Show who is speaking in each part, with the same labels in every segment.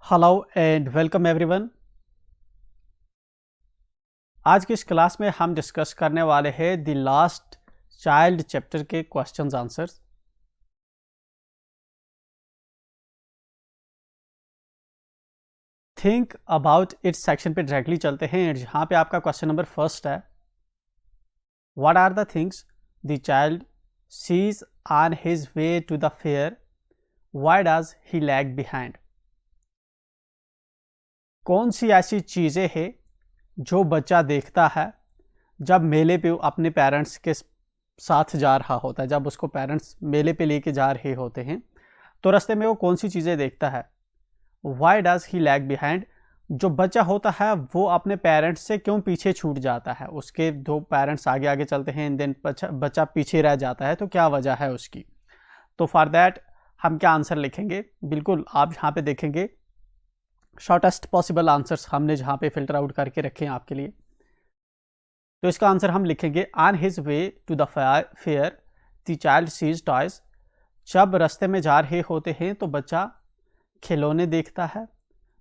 Speaker 1: Hello and welcome everyone. आज की इस क्लास में हम डिस्कस करने वाले हैं द लास्ट चाइल्ड चैप्टर के questions answers. Think about it section पे डायरेक्टली चलते हैं। जहाँ पे आपका क्वेश्चन नंबर फर्स्ट है, what are the things the child sees on his way to the fair, why does he lag behind. कौन सी ऐसी चीज़ें हैं जो बच्चा देखता है जब मेले पे अपने पेरेंट्स के साथ जा रहा होता है। जब उसको पेरेंट्स मेले पे लेके जा रहे होते हैं तो रास्ते में वो कौन सी चीज़ें देखता है। Why does he lag behind, जो बच्चा होता है वो अपने पेरेंट्स से क्यों पीछे छूट जाता है। उसके दो पेरेंट्स आगे आगे चलते हैं एंड देन बच्चा पीछे रह जाता है, तो क्या वजह है उसकी। तो फॉर दैट हम क्या आंसर लिखेंगे, बिल्कुल आप यहाँ पे देखेंगे शॉर्टेस्ट पॉसिबल आंसर्स हमने जहाँ पे फिल्टर आउट करके रखे हैं आपके लिए। तो इसका आंसर हम लिखेंगे on his way to the fair the child sees toys. जब रास्ते में जा रहे होते हैं तो बच्चा खिलौने देखता है,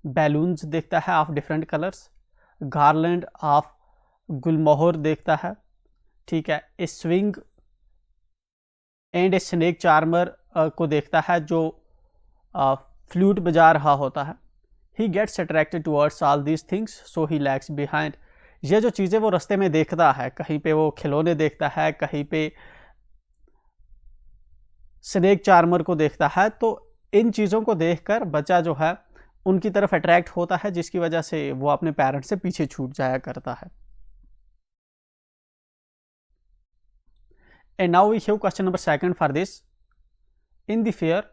Speaker 1: बैलून्स देखता है of different colours, garland of gulmohar देखता है, ठीक है, a swing and a snake charmer को देखता है जो फ्लूट बजा रहा होता है। He gets attracted towards all these things, so he lags behind. ये जो चीज़ें वो रास्ते में देखता है, कहीं पे वो खिलौने देखता है, कहीं पे स्नेक चार्मर को देखता है, तो इन चीज़ों को देखकर बच्चा जो है उनकी तरफ अट्रैक्ट होता है, जिसकी वजह से वो अपने पेरेंट्स से पीछे छूट जाया करता है। And now we have question number second for this. In the fair,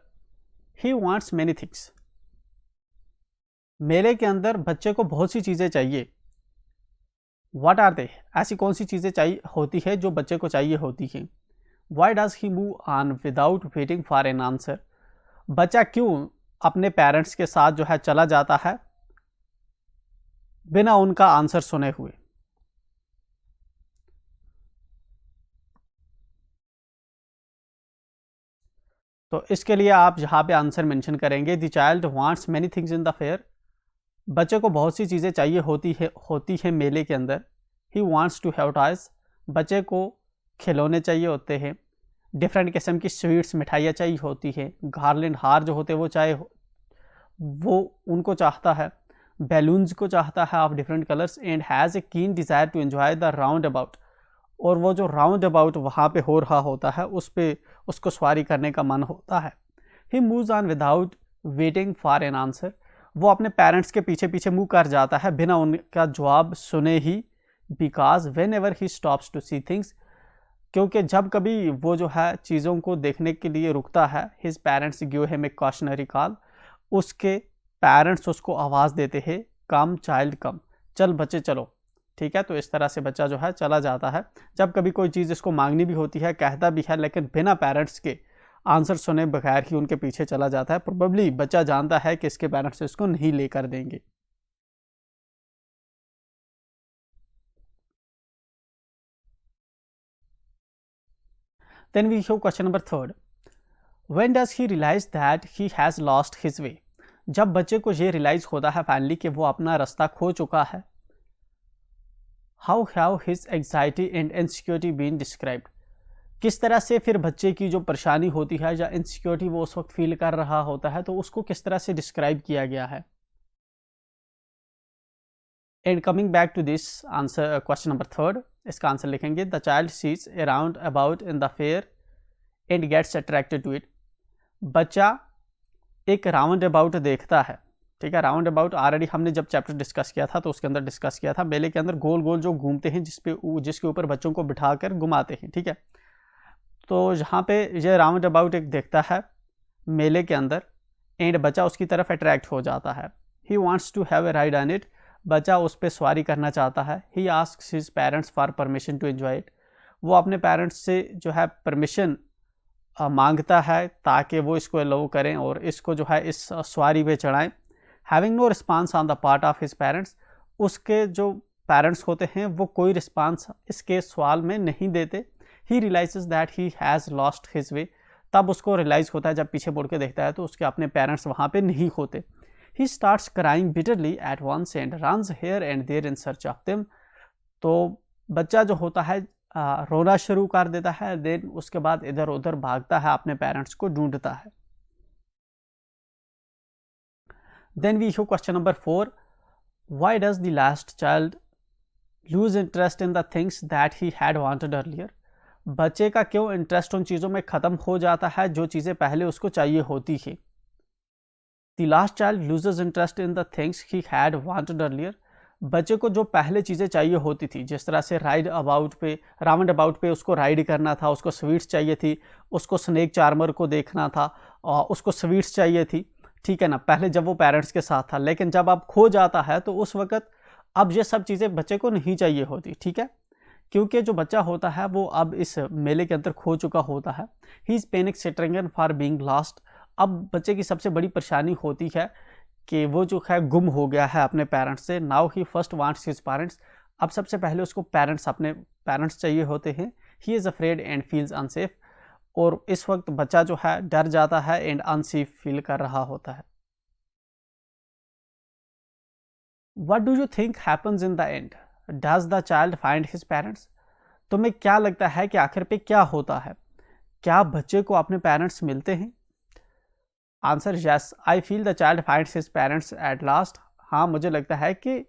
Speaker 1: he wants many things. मेले के अंदर बच्चे को बहुत सी चीज़ें चाहिए। व्हाट आर दे, ऐसी कौन सी चीज़ें चाहिए होती है जो बच्चे को चाहिए होती हैं। Why does he move on without waiting for an answer, बच्चा क्यों अपने पेरेंट्स के साथ जो है चला जाता है बिना उनका आंसर सुने हुए। तो इसके लिए आप यहाँ पे आंसर मेंशन करेंगे the child wants many things in the fair. बच्चे को बहुत सी चीज़ें चाहिए होती है मेले के अंदर। He wants to have toys, बच्चे को खिलौने चाहिए होते हैं। डिफरेंट किस्म की स्वीट्स मिठाइयाँ चाहिए होती है। गार्लैंड हार जो होते हैं वो उनको चाहता है। बैलून्स को चाहता है of different colours and has a keen desire to enjoy the roundabout, और वो जो राउंड अबाउट वहाँ पे हो रहा होता है उस पर उसको सवारी करने का मन होता है। He moves on without waiting for an answer, वो अपने पेरेंट्स के पीछे पीछे मूव कर जाता है बिना उनका जवाब सुने ही। Because whenever he stops to see things, क्योंकि जब कभी वो जो है चीज़ों को देखने के लिए रुकता है, his parents give him a cautionary call, उसके पेरेंट्स उसको आवाज़ देते हैं कम चाइल्ड कम, चल बच्चे चलो, ठीक है। तो इस तरह से बच्चा जो है चला जाता है। जब कभी कोई चीज़ इसको मांगनी भी होती है, कहता भी है, लेकिन बिना पेरेंट्स के आंसर सुने बगैर ही उनके पीछे चला जाता है। प्रोबेबली बच्चा जानता है कि इसके पेरेंट्स इसको नहीं लेकर देंगे। Then we have question number third, when does he realise that he has lost his way, जब बच्चे को ये रियलाइज होता है फाइनली कि वो अपना रास्ता खो चुका है। How have his anxiety and insecurity been described, किस तरह से फिर बच्चे की जो परेशानी होती है या इनसिक्योरिटी वो उस वक्त फील कर रहा होता है, तो उसको किस तरह से डिस्क्राइब किया गया है। And coming back to this answer, question number third, इसका आंसर लिखेंगे the child sees around about in the fair and gets attracted to it, बच्चा एक राउंड अबाउट देखता है, ठीक है। राउंड अबाउट ऑलरेडी हमने जब चैप्टर डिस्कस किया था तो उसके अंदर डिस्कस किया था, मेले के अंदर गोल गोल जो घूमते हैं जिसके ऊपर बच्चों को बिठाकर घुमाते हैं, ठीक है। तो यहाँ पे ये राउंड अबाउट एक देखता है मेले के अंदर एंड बच्चा उसकी तरफ अट्रैक्ट हो जाता है। He wants to have a ride on it, बच्चा उस पर सवारी करना चाहता है। He asks his parents for permission to enjoy it, वो अपने पेरेंट्स से जो है परमिशन मांगता है ताकि वो इसको अलाउ करें और इसको जो है इस सवारी पे चढ़ाएं। Having no response on the part of his parents, उसके जो पेरेंट्स होते हैं वो कोई रिस्पांस इसके सवाल में नहीं देते। He realises that he has lost his way, तब उसको रियलाइज़ होता है जब पीछे मुड़ के देखता है तो उसके अपने पेरेंट्स वहाँ पे नहीं होते। He starts crying bitterly at once and runs here and there in search of them. तो बच्चा जो होता है रोना शुरू कर देता है, देन उसके बाद इधर उधर भागता है, अपने पेरेंट्स को ढूंढता है. Then we have question number 4. Why does the last child lose interest in the things that he had wanted earlier? बच्चे का क्यों इंटरेस्ट उन चीज़ों में ख़त्म हो जाता है जो चीज़ें पहले उसको चाहिए होती है. The last child loses interest in the things he had wanted earlier. बच्चे को जो पहले चीज़ें चाहिए होती थी, जिस तरह से राउंड अबाउट पे उसको राइड करना था, उसको स्वीट्स चाहिए थी, उसको स्नेक चार्मर को देखना था, और उसको स्वीट्स चाहिए थी, ठीक है ना, पहले जब वो पेरेंट्स के साथ था. लेकिन जब अब खो जाता है तो उस वक्त अब ये सब चीज़ें बच्चे को नहीं चाहिए होती, ठीक है, क्योंकि जो बच्चा होता है वो अब इस मेले के अंदर खो चुका होता है. He is panic stricken for being lost. अब बच्चे की सबसे बड़ी परेशानी होती है कि वो जो है गुम हो गया है अपने पेरेंट्स से. Now he first wants his parents. अब सबसे पहले उसको अपने पेरेंट्स चाहिए होते हैं. He is afraid and feels unsafe. और इस वक्त बच्चा जो है डर जाता है एंड अनसेफ फील कर रहा होता है. What do you think happens in the end? Does the child find his parents? तुम्हें क्या लगता है कि आखिर पे क्या होता है? क्या बच्चे को अपने पेरेंट्स मिलते हैं? Answer yes. I feel the child finds his parents at last. हाँ, मुझे लगता है कि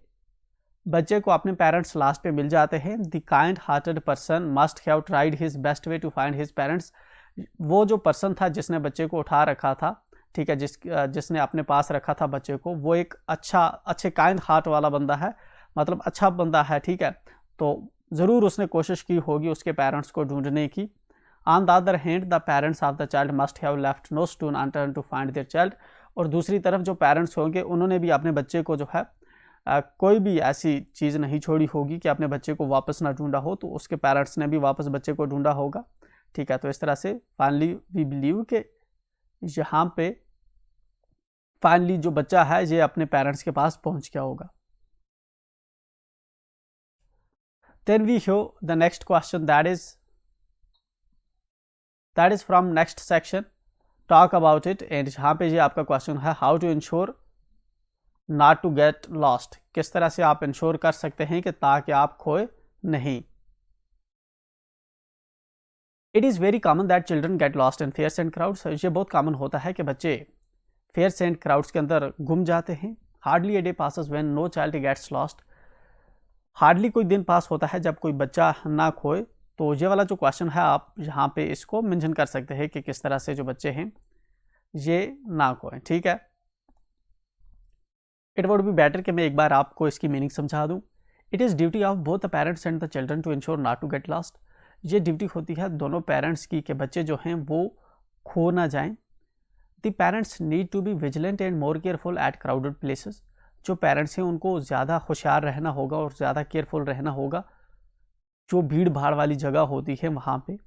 Speaker 1: बच्चे को अपने पेरेंट्स लास्ट पे मिल जाते हैं. The kind hearted person must have tried his best way to find his parents. वो जो पर्सन था जिसने बच्चे को उठा रखा था, ठीक है, जिसने अपने पास रखा था बच्चे को, वो एक अच्छे काइंड हार्ट वाला बंदा है, मतलब अच्छा बंदा है, ठीक है. तो ज़रूर उसने कोशिश की होगी उसके पेरेंट्स को ढूंढने की. On the other hand the parents of the child must have left no stone unturned to find their child. और दूसरी तरफ जो पेरेंट्स होंगे उन्होंने भी अपने बच्चे को जो है कोई भी ऐसी चीज़ नहीं छोड़ी होगी कि अपने बच्चे को वापस ना ढूंढा हो. तो उसके पेरेंट्स ने भी वापस बच्चे को ढूंढा होगा, ठीक है. तो इस तरह से फाइनली वी बिलीव के यहाँ पे फाइनली जो बच्चा है ये अपने पेरेंट्स के पास पहुंच गया होगा. Then we show the next question, that is from next section, talk about it. and यहाँ पे ये आपका क्वेश्चन है, how to ensure not to get lost. किस तरह से आप इंश्योर कर सकते हैं कि ताकि आप खोए नहीं. It is very common that children get lost in fairs and crowds. ये बहुत कॉमन होता है कि बच्चे फेयर्स एंड क्राउड्स के अंदर गुम जाते हैं. Hardly a day passes when no child gets lost. Hardly कोई दिन पास होता है जब कोई बच्चा ना खोए. तो ये वाला जो क्वेश्चन है आप यहाँ पे इसको मेंशन कर सकते हैं कि किस तरह से जो बच्चे हैं ये ना खोएं, ठीक है. इट वुड बी बेटर कि मैं एक बार आपको इसकी मीनिंग समझा दूँ. It is duty of both the parents and the children to ensure not to get lost. ये ड्यूटी होती है दोनों पेरेंट्स की कि बच्चे जो हैं वो खो ना जाएं. The parents need to be vigilant and more careful at crowded places. जो पेरेंट्स हैं उनको ज़्यादा होशियार रहना होगा और ज़्यादा केयरफुल रहना होगा जो भीड़ भाड़ वाली जगह होती है वहाँ पे.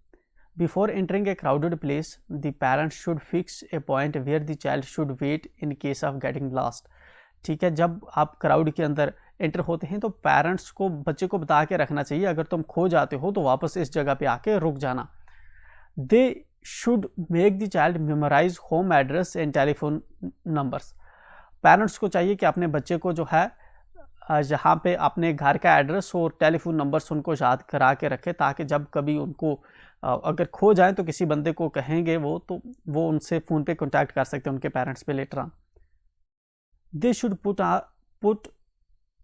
Speaker 1: Before entering a crowded place the parents should fix a point where the child should wait in case of getting lost. ठीक है, जब आप क्राउड के अंदर एंटर होते हैं तो पेरेंट्स को बच्चे को बता के रखना चाहिए अगर तुम खो जाते हो तो वापस इस जगह पे आके रुक जाना. They should make the child memorise home address and telephone numbers. Parents को चाहिए कि अपने बच्चे को जो है जहाँ पे अपने घर का एड्रेस और टेलीफोन नंबर्स उनको याद करा के रखे ताकि जब कभी उनको अगर खो जाए तो किसी बंदे को कहेंगे तो वो उनसे फ़ोन पे कांटेक्ट कर सकते हैं उनके पेरेंट्स पे later on. They should put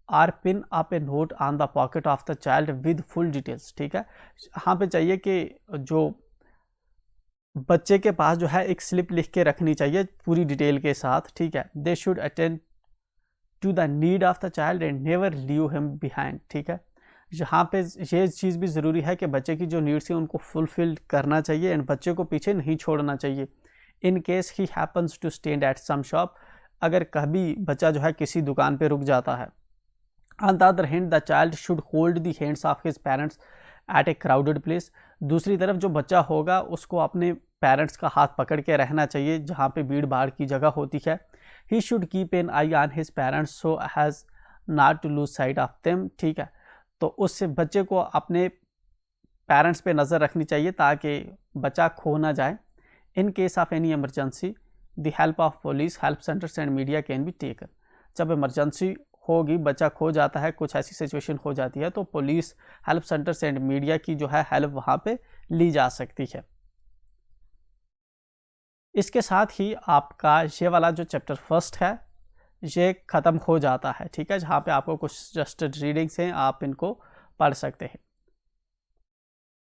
Speaker 1: or pin up a note on the pocket of the child with full details. ठीक है, यहाँ पे चाहिए कि जो बच्चे के पास जो है एक स्लिप लिख के रखनी चाहिए पूरी डिटेल के साथ. ठीक है, they should attend to the need of the child and never leave him behind. ठीक है, यहाँ पे ये चीज़ भी ज़रूरी है कि बच्चे की जो नीड्स हैं उनको फुलफिल करना चाहिए एंड बच्चे को पीछे नहीं छोड़ना चाहिए. In case he happens to stand at some shop, अगर कभी बच्चा जो है किसी दुकान पे रुक जाता है. On the other hand the child should hold the hands of his parents at A crowded place. दूसरी तरफ जो बच्चा होगा उसको अपने पेरेंट्स का हाथ पकड़ के रहना चाहिए जहाँ पे भीड़ भाड़ की जगह होती है. He should keep an eye on his parents so has not to lose sight of them. ठीक है, तो उससे बच्चे को अपने पेरेंट्स पे नज़र रखनी चाहिए ताकि बच्चा खो ना जाए. इन case of any emergency the help of police help centres and media can be taken. जब इमरजेंसी होगी, बच्चा खो जाता है, कुछ ऐसी सिचुएशन हो जाती है, तो police, help centres and media की जो है हेल्प वहाँ पे ली जा सकती है। इसके साथ ही आपका ये वाला जो चैप्टर फर्स्ट है ये ख़त्म हो जाता है, ठीक है, जहाँ पे आपको कुछ जस्ट रीडिंग्स हैं, आप इनको पढ़ सकते हैं।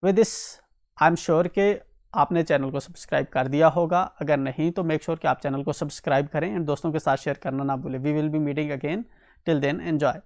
Speaker 1: With this I am sure कि आपने चैनल को सब्सक्राइब कर दिया होगा। अगर नहीं तो मेक श्योर कि आप चैनल को सब्सक्राइब करें एंड दोस्तों के साथ शेयर करना ना भूलें। We will be meeting again, till then enjoy.